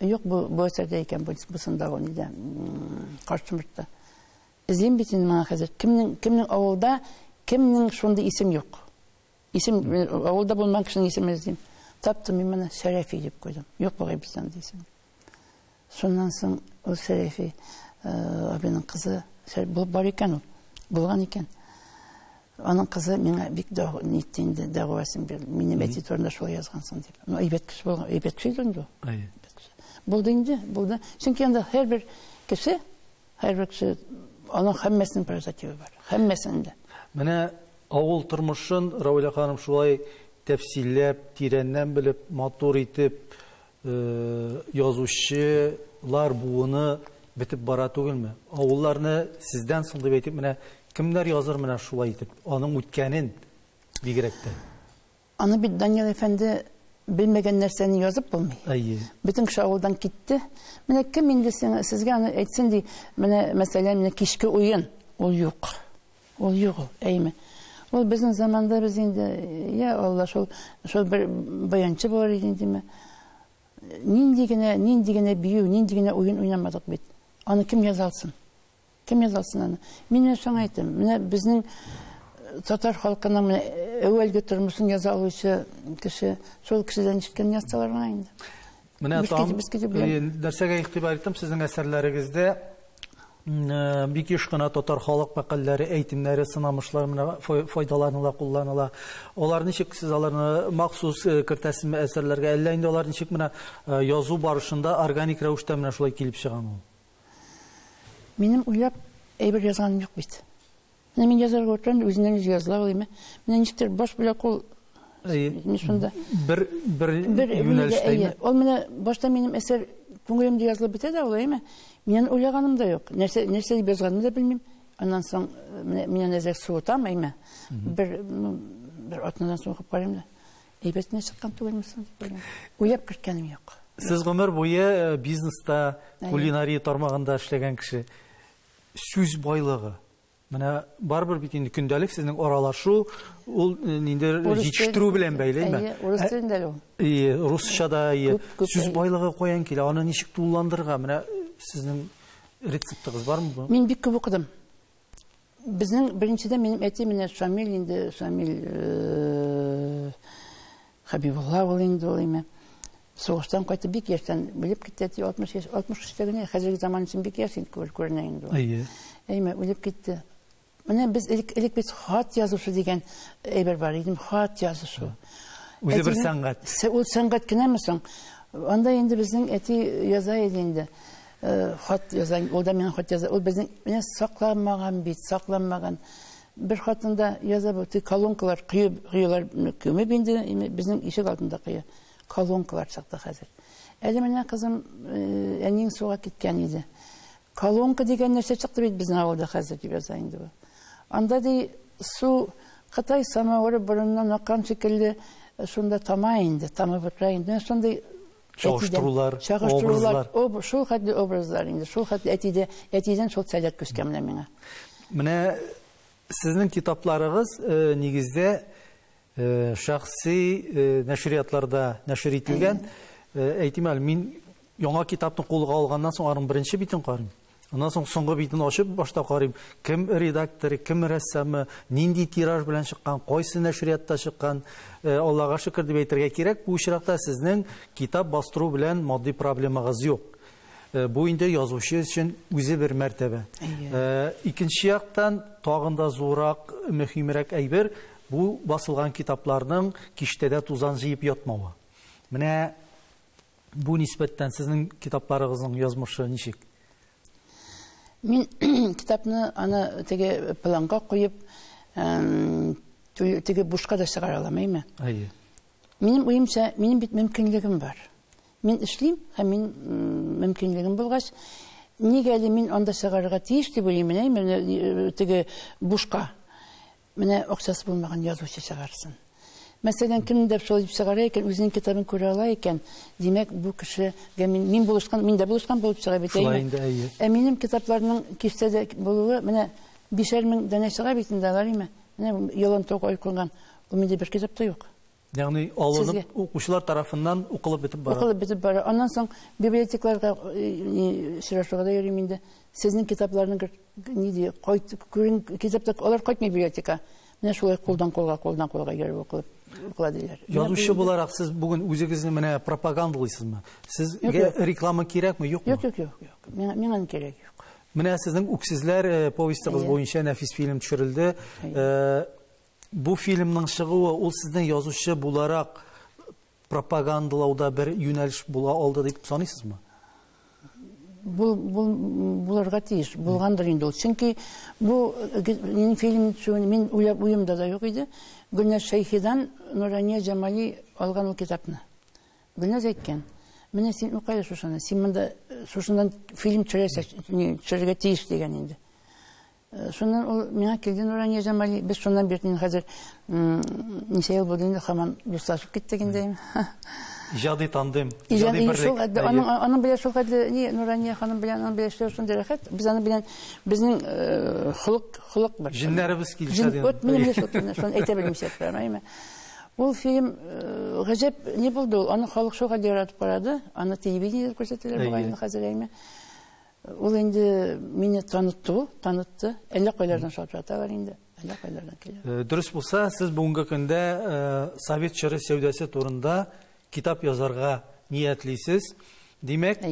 Юк, бу әсәрдә икән, бусында ул нидә каршымыртта. Изим битендә маңа хәзер кемнең авылда, кемнең шундый исем юк. Исем авылда булмаган кешенең исемен изим. Таптым мин моны Шәрәфи дип куйдым. Юк, бу Гайбистан исем. Шуннан соң ул Шәрәфи абының кызы бар икән ул, булган икән. Аның кызы миңа бик нитте дәгъвасын бирде. Минем әти турында шулай язгансың дип. Әйбәт кеше булган, әйбәт кеше инде ул. Булды инде, булды. Чөнки анда һәрбер кеше аның һәммәсенең прототипы бар. Һәммәсендә. Менә авыл тормышын Рауля ханым шулай тәфсилләп, тирәннән белеп, матур итеп язучылар буыны бетеп бара түгелме? Авылларны сездән соң дип әйтеп, менә кемнәр языр менә шулай итеп, аның үткәнен бигрәк тә. Аны бит Данил әфәнде белмәгән нәрсәне язып булмый. Бөтен кеше авылдан китте. Менә кем инде сезгә аны әйтсен ди, менә мәсәлән, кичке уен, ул юк. Ул юк, әйме. Ул безнең заманда без инде, я Алла, шул бер баянчы бар иде инде. Нинди генә бию, нинди генә уен уйнамадык бит. Аны кем язалсын? Кем язалсын аны? Мин шуңа әйтәм, менә безнең татар халкының менә әүвәлге тормышын яза алучы кеше, шул кешедән ишеткән язсалар гына инде. Менә нәрсәгә игътибар иттем, сезнең әсәрләрегездә бик еш кына татар халык мәкалләре, әйтемнәре, сынамышлар менә файдаланыла, кулланыла. Алар ничек сез аларны махсус кертәсезме әсәрләргә, әллә инде алар ничек менә язу барышында органик рәвештә менә шулай килеп чыган ул? Минем уйлап әйбер язганым юк бит. Менә мин язарга отырам, үзеннән үзе языла ул име. Менә ничектер баш белән кул шунда бер юнәлештә. Ул менә башта минем әсәр күңелемдә язылып бетә дә ул име. Мен уйлаганым да юк. Нәрсә дип язганымны да белмим. Аннан соң менә нәзәк суытам әйме. Бер атнадан соң укып карыйм да. Әйбәтенә чыккан түгелме соң дип уйлап керткәнем юк. Сез гомер буе бизнеста, кулинария тармагында эшләгән кеше. Сүз байлыгы, Менә барбыр бит инде көндәлек сезнең аралашу, ул инде җитештерү белән бәйле, әйме? Урыс телендә ул. Русчада, сүз байлыгы каян килә, аны ничек тулыландырырга? Менә сезнең рецептыгыз бармы бу? Мин бик күп укыдым. Безнең беренчедән минем әти менә Шамил инде, Шамил Хабибулла ул инде ул име. Сугыштан кайтып бик яшьтән белеп китте, 60 генә, хәзерге заман өчен бик яшь күренә инде ул. Әйме, үлеп китте. Менә без элек бит хат язушы дигән әйбер бар иде, хат язушы. Үзе бер сәнгать. Ул сәнгать кенәме соң? Анда инде безнең әти яза иде инде. Хат яза, ул да менә хат яза. Ул безнең менә сакланмаган бит, сакланмаган. Бер хатында яза бу, колонкалар кыюлар көмеп инде, безнең ишек алдында кыя. Колонкалар чыкты хәзер. Әле менә кызым әнинең суга киткән иде. Колонка дигән нәрсә чыкты бит безнең авылда хәзер дип яза инде бу. Анда ди су Кытай самавыры борыннан аккан шикелле шунда тама инде, тама бутра инде. Шундай чагыштырулар, образлар. Шул хәтле образлар инде, шул хәтле әтидән шул сәләт күскән менә миңа. Менә сезнең китапларыгыз нигездә шәхси нәшриятларда нәшр ителгән. Әйтимәл, мин яңа китапны кулга алганнан соң аның беренче битен карыйм. Аннан соң соңгы битен ачып башта карыйм. Кем редактор, кем рәссамы, нинди тираж белән чыккан, кайсы нәшриятта чыккан. Аллага шөкер дип әйтергә кирәк. Бу очракта сезнең китап бастыру белән матди проблемагыз юк. Бу инде язучы өчен үзе бер мәртәбә. Икенче яктан тагын да зурак, мөһимрәк әйбер, бу басылган китапларның киштәдә тузан җыеп ятмавы. Менә бу нисбәттән сезнең китапларыгызның язмышы ничек? Мин китапны аны теге планга куеп, теге бушка да чыгара алмыймы? Минем уемча, минем бит мөмкинлегем бар. Мин эшлим, һәм мин мөмкинлегем булгач, нигә әле мин анда чыгарырга тиеш дип уйлыйм, менә теге бушка. Менә акчасы булмаган язучы чыгарсын. Мәсәлән, кемдер шул дип чыгара икән, үзенең китабын күрә ала икән, димәк, бу кешегә мин булышкан, миндә булышкан булып чыга бит. Минем китапларның киштәдә булуы, менә 5,000 дәнә чыга бит инде, алармы? Менә ялан тога куйган, ул миндә бер китапта юк. Ягъни алынып, укучылар тарафыннан укылып бетеп бара. Укылып бетеп бара. Аннан соң библиотекаларга чыгышырга да йөрим инде. Сезнең китапларны ниди күрин китапта алар кайтмый библиотека. Менә шулай кулдан колга йөреп укылып укыладылар. Язучы буларак сез бүген үзегезне менә пропагандалыйсызмы? Сезгә реклама кирәкме, юкмы? Юк. Миңа кирәк юк. Менә сезнең үксезләр повестыгыз буенча нәфис фильм төшерелде. Бу фильмның чыгуы ул сезнең язучы буларак пропагандалауда бер юнәлеш була алды дип саныйсызмы? Буларга тиеш, булгандыр инде ул. Чөнки бу минем фильм төшүне мин уйлап уемда да юк иде. Гөлнәр Шәйхидан Нурания Җамали алган ул китапны. Гөлнәр әйткән, менә син укый шушыны, син монда шушыннан фильм төшерергә тиеш дигән инде. Шуннан ул миңа килде Нурания Җамали, без шуннан бертин хәзер ничә ел булды инде һаман дуслашып киттек инде. Иҗади тандем, иҗади берлек. Аның белән шул хәтле Нурания ханым белән аның белән эшләү шундый рәхәт. Без аны белән безнең холык бар. Җиннәребез килешә дип. Минем шуны әйтә белмичә торам. Ул фильм гаҗәп ни булды ул? Аны халык шуга яратып карады. Аны телевидениедә күрсәтәләр бугай хәзер әйме. Ул инде мине танытты. Әллә кайлардан шалтырата жаталар инде. Әллә кайлардан килә. Дөрес булса, сез бүгенге көндә Совет чоры сәүдәсе турында китап язарга ниятлисез. Димәк,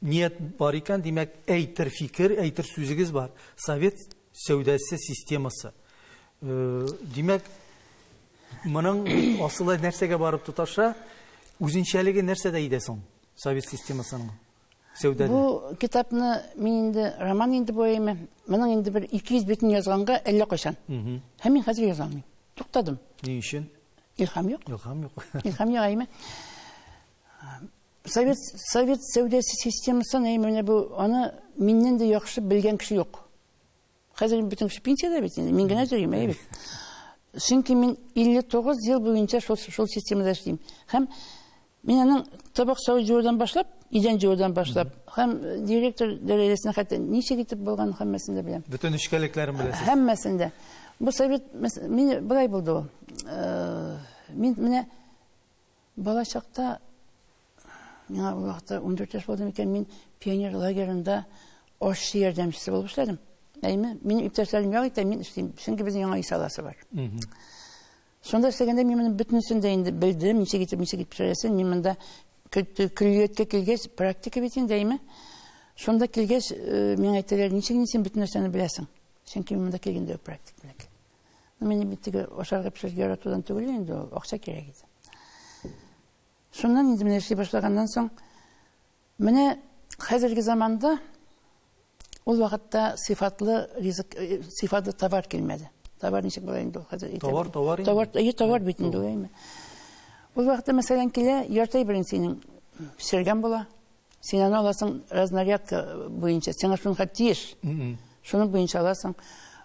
ният бар икән, димәк, әйтер фикер, әйтер сүзегез бар. Совет сәүдәсе системасы. Димәк, моның асылы нәрсәгә барып тоташа, үзенчәлеге нәрсәдә иде соң Совет системасының? Бу китапны мин инде роман инде бояймы. Моның инде бер 200 битен язганга әллә кайчан. Һәм мин хәзер язалмыйм. Туктадым. Ни өчен? Илһам юк. Илһам юк. Илһам юк әйме. Совет сәүдәсе системасын әйме бу аны миннән дә яхшы белгән кеше юк. Хәзер бөтен кеше пенсиядә бит инде. Мин генә йөрим әйбит. Чөнки мин 59 ел буенча шул системада эшлим. Һәм мин аның табак савыт җуырдан башлап идән жуудан башлап, һәм директор дәрәҗәсенә хәтта ничек итеп булган һәммәсен дә беләм. Bütün эшкәлекләрен беләсез. Һәммәсен дә. Бу совет мин булай булды ул. Мин менә бала чакта миңа ул вакытта 14 яшь булдым икән, мин пионер лагерында ашчы ярдәмчесе булып эшләдем. Әйме, минем иптәшләрем юк икән, мин эшлим, чөнки безнең яңа үй саласы бар. Сонда эшләгәндә мин моны бөтенесен дә инде белдем, ничек итеп пешерәсен, мин монда күллияткә килгәч, практика бит инде, әйме. Сонда килгәч, мин әйтәләр, ничек син бөтен нәрсәне беләсең? Чөнки мин монда килгәндә практик белән. Мен биттеге ашарга пешерергә яратудан түгел инде, акча кирәк иде. Шуннан инде менә эшли башлаганнан соң, менә хәзерге заманда ул вакытта сыйфатлы ризык, сыйфатлы товар килмәде. Товар ничек була инде хәзер? Товар бит инде, әйме. Ул вакытта мәсәлән килә, яртай беренченең пешергән була. Син аны аласың разнарядка буенча, сиңа шуны тиеш. Шуны буенча аласың.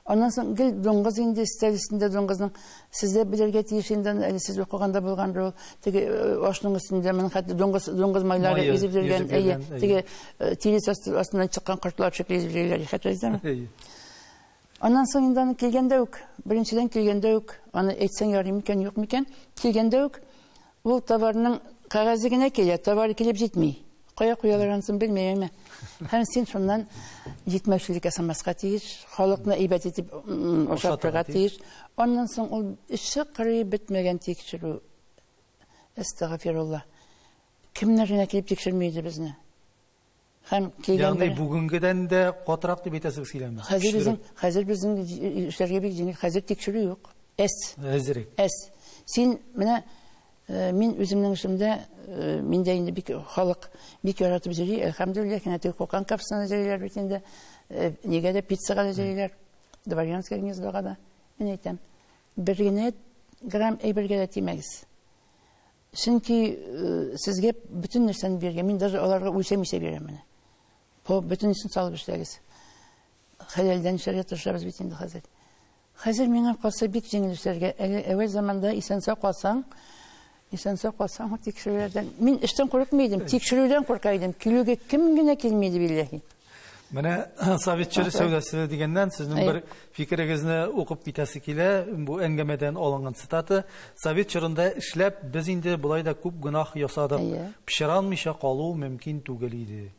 Ondan sonra gel donğuz indi isterisinde donğuzun sizde bilirge tiyişinden siz okuyanda bulgan rol tege aşının üstünde men hatta donğuz mayları ezip vergen tege tilis aslından çıkan kurtlar şekli ezip verirler hatırladın mı? Ondan sonra indan kelgende yok. Birinciden kelgende yok. Onu etsen yarım iken yok miken kelgende yok. Bu tavarının kağızına kelya tavar kelip jetmey. Koyalaransın bilmeyeyim mi? Hem sen şundan yetmekçilik yasamasqa tiyiş, halkına ibet edip oşaptırga tiyiş. Ondan sonra o işi qırıyı bitmegen tekşirü. Estağfirullah. Kimlerine kelip tekşirmeydi bizni? Hem yani bugünküden de qatıraq deb aytasız silemi. Hazır bizim işlerge bir jenik hazır tekşirü yok. Hazırık. Sen mene min özümнең işimdə mində indi bir xalq bir yaratıb jiri, elhamdülillah, kinəti qokan kapsana jirilər bitində, negə də pizzaga da jirilər, Dvaryanskaya gniezdoga da. Мен әйтәм, bir gene gram әйбергә дә тимәгез. Чөнки сезгә bütün нәрсәне биргән, мин даже аларга үлчәмичә бирәм менә. Бу бөтенесен салып эшләгез. Хәләлдән эшләргә тырышабыз бит инде хәзер. Хәзер миңа калса бик җиңел эшләргә. Әввәл заманда исән-сау калсаң, tekşirülerden, min işten korkmaydım, tekşirüden korkaydım. Kilöge kim gene kelmeydi billahi. Mene Sovetçilik söylesi degenden sizin bir fikringizni o'qib bitasi kela, bu engemeden olingan sitati. Sovet çorunda ishlab biz endi bulayda ko'p gunoh yasadik. Pishira olmay qoluv mumkin tugul edi.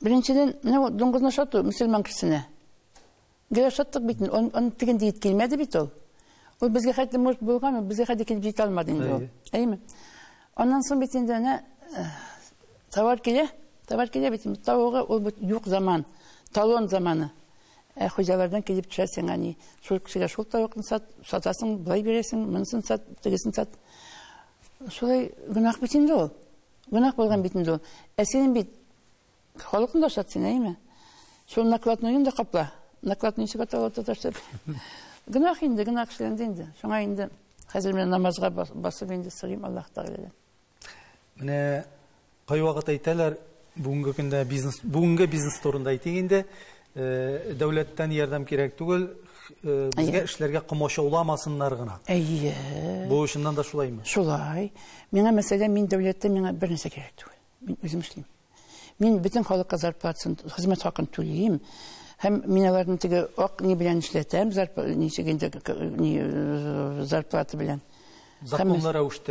Birinchidan, mana dongozni shotdi musulmon kishini. Gele shotdik bitin, onu tegende yetkelmedi bit ol. O bizge xatlı mort bulgan, bizge xatlı kelip jet almadı indi o. Eymi? Ondan sonra bitinde ne tavar kele bitin. Tavuğa o yok zaman, talon zamanı. Hocalardan kelip düşersen hani şol kişiler şol tavuğunu satasın, bulay veresin, mınsın sat, tegesin sat. Şolay günah bitinde o. Günah bulgan bitinde o. Senin bit halkını da satsın, eymi? Şol naklatını da kapla. Naklatını işe katalog tutarsın. Günah indi, günah işlendi indi. Şuna indi. Hazır men namazga basıp indi sığayım Allah Teala'dan. Mene kay vaqt aytalar bugungi kunda biznes turunda aytinganda davlatdan yordam kerak tugul, bizga ishlarga qimosha ulamasınlar gina. Bu shundan da shulaymi? Shulay. Menga mesela men davlatdan menga bir narsa kerak tugul. Men o'zim ishlayman. Men bütün xalqqa zarpatsin, xizmat haqini to'layim. Hem minalarını tege ok ni bilen işletem, zarplatı bilen.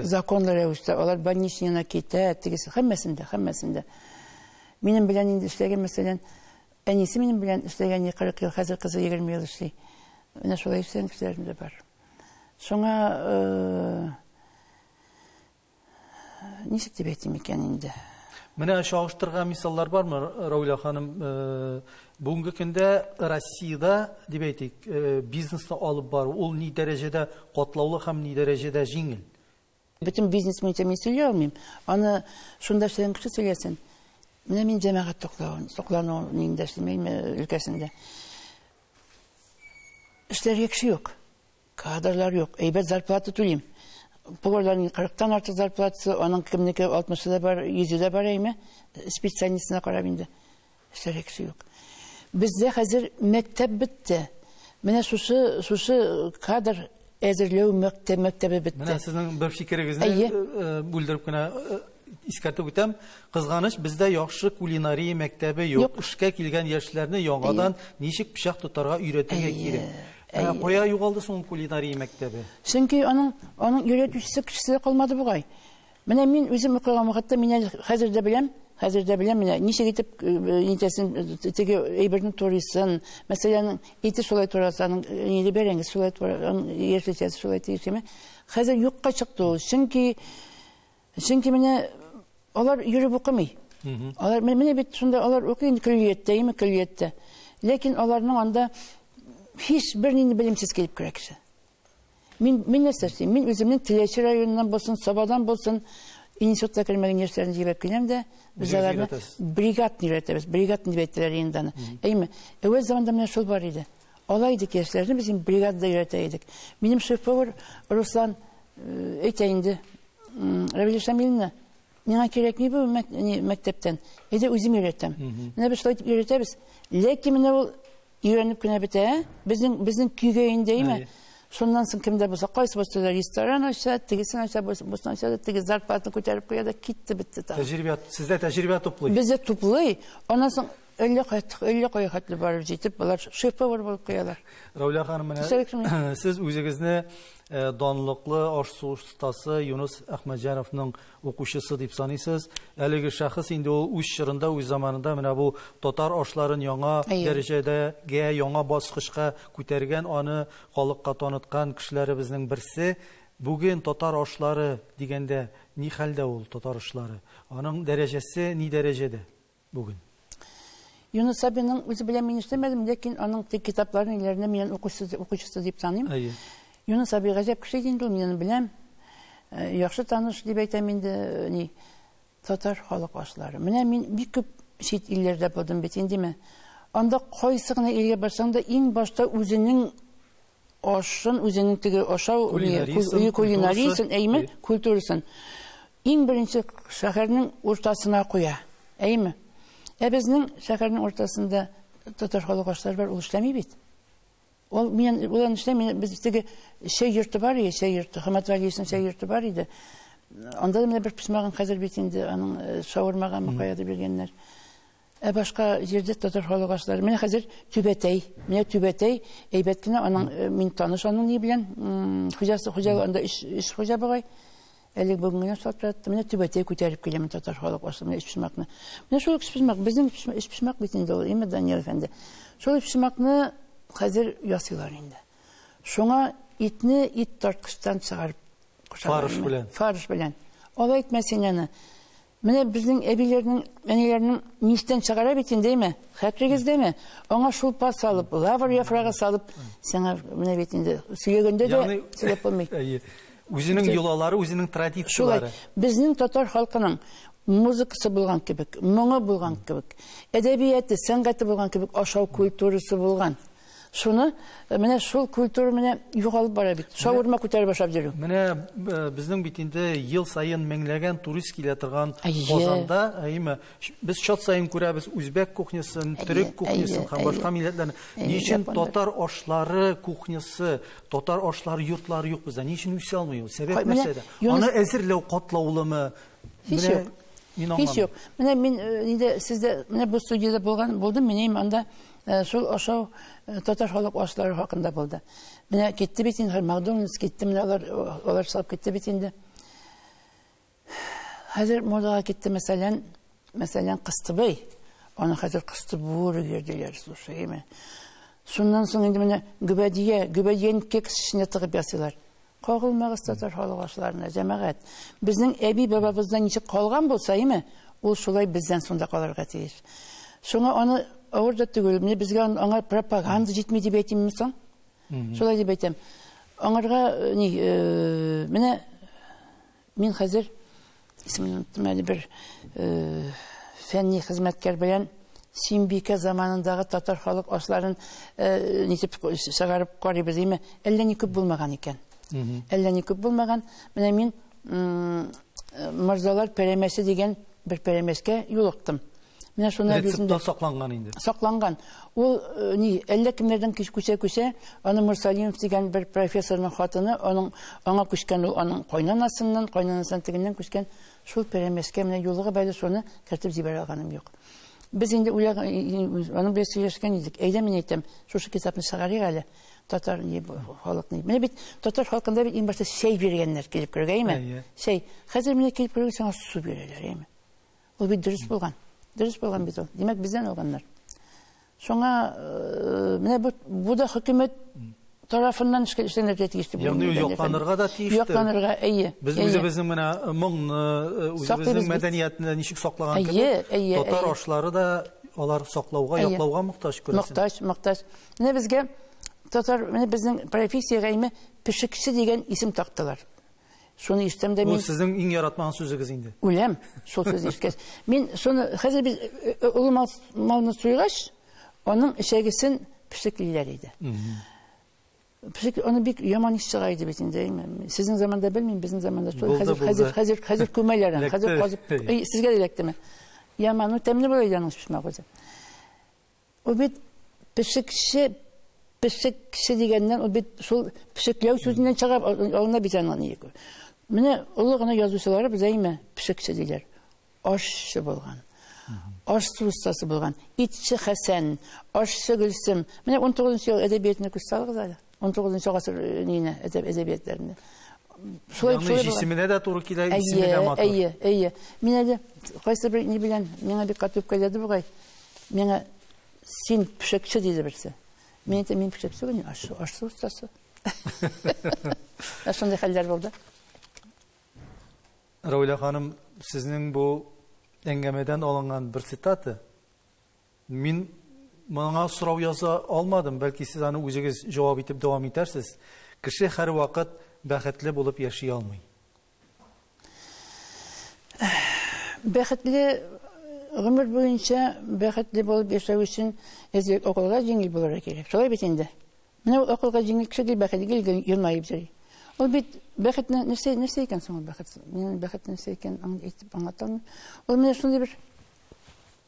Zakonlara uçta. Olar banişyana kete, tegesi hemmesinde. Benim bilen indi işlegen mesela, en iyisi benim bilen işlegen 40 yıl, hazır kızı 20 yıl işley. Öne şolay işleyen kişilerim de var. Sonra nişik deb ettim eken indi. Mene şaştırgan misallar var mı Ravila Hanım? Bugünkü kunda Rossiyada deb aytik, biznesni olib borib, ol ni darajada qotlovli ham ni darajada jengil. Bütün biznes bo'yicha men söyley olmayman. Ana shunda ishlaydigan kishi söylesin. Mene men jamoat to'qlanuning ishlaymayman ülkesinde. İşlerge kishi yo'q. Kadrlar yo'q. Aybet zarplatı to'layman. Поварларның 40'tan artıq zarplatı, onun kimniki 60'da var, 100'de var eymi? Spesialistine qarab indi. İşlerge kishi yo'q. Bizde hazır mektep bitti. Mene şusu kadr ezirlew mektebi bitti. Mene sizin bir fikringizni bildirib kina искәртеп үтәм, кызганыч, бездә яхшы кулинария мәктәбе юк. Эшкә килгән яшьләрне яңадан ничек пычак тотарга өйрәтергә кирәк. Кая югалды соң кулинария мәктәбе? Чөнки аның өйрәтүчесе кешесе калмады бугай. Менә мин үзем укыган вакытта мин хәзер дә беләм, менә ничек итеп нитәсен теге әйберне турысын, мәсәлән, ите шулай турасаның, нидә бәрәңгез шулай турасаның, яшелчәсе шулай тиешеме? Хәзер юкка чыкты ул. Чөнки менә алар йөреп укымый. Алар менә бит шунда алар укый көллияттә. Ләкин аларның анда hiç bir nini bilimsiz gelip kırakışı. Min ne seçtim? Min özümün Tileçi rayonundan bolsun, Sabah'dan bolsun, İnisiyotla kırmağın yerlerini cebep gelem de bizalarına brigat niretiyoruz. Brigat nibettiler yeniden. Eymi? Evvel zamanda mene şol var idi. Olaydık yerlerini bizim brigadda üreteydik. Benim şoför Ruslan öteyindi. Revolution miline. Nina gerek mi bu mektepten? Ede özüm üretem. Ne bir şey üretiriz. Lakin ne ol öğrenip güne bite, bizim kügeyin değil mi? Şundan sonra kimde bulsa, kayısı bastılar, restoran aşağı, tegisin aşağı, basın aşağıda, tegi zarflarını koyarıp koyar da gitti bitti. Sizde tecrübe toplayın. Bizde toplayın. Ondan sonra 50 koyakatlı var jitip, bunlar şöpe var bulup koyarlar. Ravliya Hanım, siz özünüzü donliqli aşçı ustası Yunus Ahmedjanovning o'quvchisi deb sanaysiz. Әлеге şahs indi o o'z shirində, o'z zamanında mana bu tatar aşların яңа dərəcədəyə, яңа basqışqa көтәргән, аны халыкка tanıtqan kişilərimizin birisi. Bugün tatar aşları degəndə ni halda ol tatar aşları? Onun dərəcəsi ni dərəcədə bugün? Yunus abinin özü bilen men işlemedim, lakin onun kitaplarının ilerine men okuyucusu deyip tanıyım. Yunus abi gacap kişi deyildi, men bilem. Yaxşı tanış deyip aytam indi tatar halk aşları. Men bir köp şit illerde buldum bit indi mi? Anda qaysıgına ilge barsan da en başta özünün aşın, özünün tigi aşağı kulinariyaсын, eymi, kulturusun. En birinci şehirnin ortasına koya, eymi? Bizning shaharning o'rtasida tatar halk aşları var, ol işlemi bit. Ulan işlemi, bizdeki şey yurtu var ya, şey yurtu, Hımat Valiyesi'nin şey yurtu var idi. Onda da bir pişmağın hazır bitindi, onun şavurmağa mı koyadı bilgenler. Başka yerde tatar halk aşları, mene hazır tübetey, eybetkine, onun min tanış, onun iyi bilen, hocalı, onda iş hoca bağay. Әлек бүгінген шалтыратты. Мені түбәтей көтеріп келемін татар халық ашы, мені іш пішмақны. Мені шол іш пішмақ, біздің іш пішмақ бетінде ол, еме Данияр әфенді. Шол іш пішмақны қазір ясылар енді. Шоңа итні ит тартқыштан шығарып. Фарыш білен. Ола ит мәсенені. Мені біздің әбилерінің мистен шығара бетінде ме? Хәтрегіз деме? Оңа шулпа салып, лавр яфраға салып, сеңа мені бетінде сүйегінде де сөйлеп болмай. Үзінің юлалары, үзінің традициялары. Біздің татар халқының музыкасы болған кебек, мұңы болған кебек, әдәбияты, сәнгаты болған кебек, ашау культурасы болған. Шуны, менә шул культура менә югалып бара бит. Шавырма күтәреп башлап йөрү. Менә безнең бит инде ел сайын меңләгән турист килә торган Казанда, әйме, без чат сайын күрәбез үзбәк кухнясын, төрек кухнясын һәм башка милләтләрне. Ничек татар ашлары кухнясы, татар ашлары йортлары юк бездә? Ничек үсә алмый ул? Сәбәп нәрсәдә? Аны әзерләү катлаулымы? Hiç yok. Менә мин сездә менә бу студияда булдым, мен анда шул ашау татар халык ашлары хакында булды. Менә китте бит инде Макдональдс китте, менә алар салып китте бит инде. Хәзер модага китте мәсәлән Кыстыбый. Аны хәзер Кыстыбур йөрделәр, слушайме. Шуннан соң инде менә Гүбәдиянең кекс эченә тыгып ясыйлар. Кагылмагыз татар халык ашларына, җәмәгать. Безнең әби бабабыздан ничек калган булса, име, ул шулай бездән сонда калырга тиеш. Шуңа аны Orada tügül, bizge ona propaganda jitmedi diye beytim misin? Şolay diye beytim. Onlarga men hazır ismini unuttum, bir fenni hizmetkar bilen Simbika zamanındağı tatar halk aşların nitip çıkarıp qarayız değil mi? Elleni küp bulmagan iken. Elleni küp bulmagan. Men Mırzalar Peremesi degen bir peremeske yoluqtum. Менә шуны Рецептта сакланган инде. Сакланган. Ул ни, әллә кемнәрдән күчә, аны Мурсалимов дигән бер профессорның хатыны, аңа күчкән ул аның кайнанасыннан тегеннән күчкән, шул пәрәмәскә менә юлыга бәйле шуны кертеп җибәрә алганым юк. Без инде аның белән сөйләшкән идек. Әйдә, мин әйтәм, шушы китапны чыгарыйк әле. Татар халыкны. Менә бит татар халкында бит иң башта шәй биргәннәр килеп кергәйме? Шәй. Хәзер менә килеп кергән саңа су бирәләр, әйме. Ул бит дөрес булган. Дөрес булган бит ул. Димәк, бездән алганнар. Шуңа менә бу да хөкүмәт тарафыннан эшләнергә тиешле. Ягъни якланырга да тиешле. Якланырга, әйе. Без үзебезнең менә моңны, үзебезнең мәдәниятне ничек саклаган кебек, татар ашлары да алар саклауга, яклауга мохтаҗ күрәсең. Мохтаҗ. Менә безгә татар, менә безнең профессиягә әйме пешекче дигән исем тактылар. Шуны ишетәм дә мин. Бу сезнең иң яратмаган сүзегез инде. Үләм, шул сүз ишеткәч. Мин шуны хәзер без улы малны суйгач, аның эчәгесен пешеклиләр иде. Аны бик яман ис чыга иде бит инде. Сезнең заманда белмим, безнең заманда шул. Хәзер күмәләр, хәзер казып, сезгә эләктеме? Яман, тәмле була иде аның пешмәк үзе. Ул бит пешекче дигәннән, ул бит шул пешекләү сүзеннән чыгып алына бит аның. Менә улы гына язучылары без әйме пешекче диләр. Ашчы булган. Аш ustası булган. Итче Хәсән, ашчы Гөлсем. Менә 19-нчы ел әдәбиятына күз салыгыз әле. 19-нчы гасыр нине әдәбиятларында. Шулай исеменә дә туры килә, исеменә матур. Әйе. Мин әле кайсы бер ни белән миңа бик катып килде бугай. Миңа син пешекче диде берсе. Мин пешекче генә ашчы ustası. Шундай хәлләр булды. Рауля ханым, сезнең бу әңгәмәдән алынган бер цитаты. Мин моңа сорау яза алмадым, бәлки сез аны үзегез җавап итеп дәвам итәрсез. Кеше һәр вакыт бәхетле булып яши алмый. Бәхетле гомер буенча бәхетле булып яшәү өчен окулга җиңел булырга кирәк. Шулай бит инде. Менә окулга җиңел кеше бәхетле елмаеп йөри. Ул бит бәхетне нәрсә икән соң ул бәхет? Мин бәхетне нәрсә икән әйтеп аңлатам. Ул менә шундый бер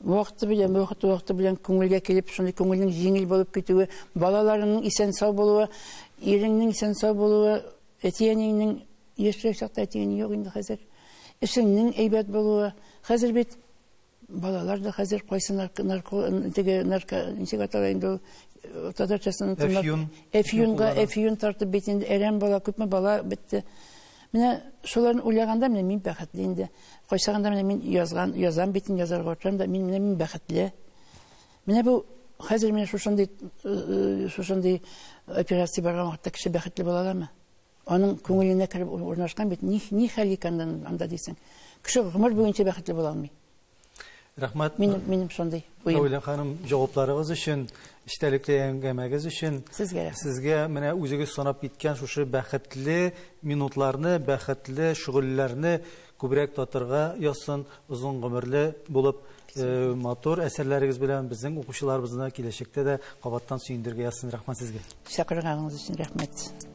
вакыты белән күңелгә килеп, шундый күңелнең җиңел булып китүе, балаларының исән-сау булуы, иреңнең исән-сау булуы, әтиәнеңнең яшьрәк чакта әтиәнең юк инде хәзер. Эшеңнең әйбәт булуы. Хәзер бит балалар да хәзер кайсы ничек атала инде татарчасын Эфьюн тартып бит инде әрәм бала, күпме бала битте. Менә шуларны уйлаганда мин бәхетле инде. Кайсаганда мин язам битен язарга отырам да мин бәхетле. Менә бу хәзер менә шушындый операция барган вакытта кеше бәхетле була аламы? Аның күңеленә киреп урнашкан бит ни хәл икәнен анда дисең. Кеше гомер буенча бәхетле була алмый. Рәхмәт. Минем шундый уем. Рауля ханым, җавапларыгыз өчен, эчтәлекле әңгәмәгез өчен сезгә менә үзегез санап киткән шушы бәхетле минутларны, бәхетле шөгыльләрне күбрәк татырга язсын, озын гомерле булып, матур әсәрләрегез белән безнең укучыларыбызны киләчәктә дә кабаттан сөендергә язсын. Рәхмәт сезгә. Шакырганыгыз өчен рәхмәт.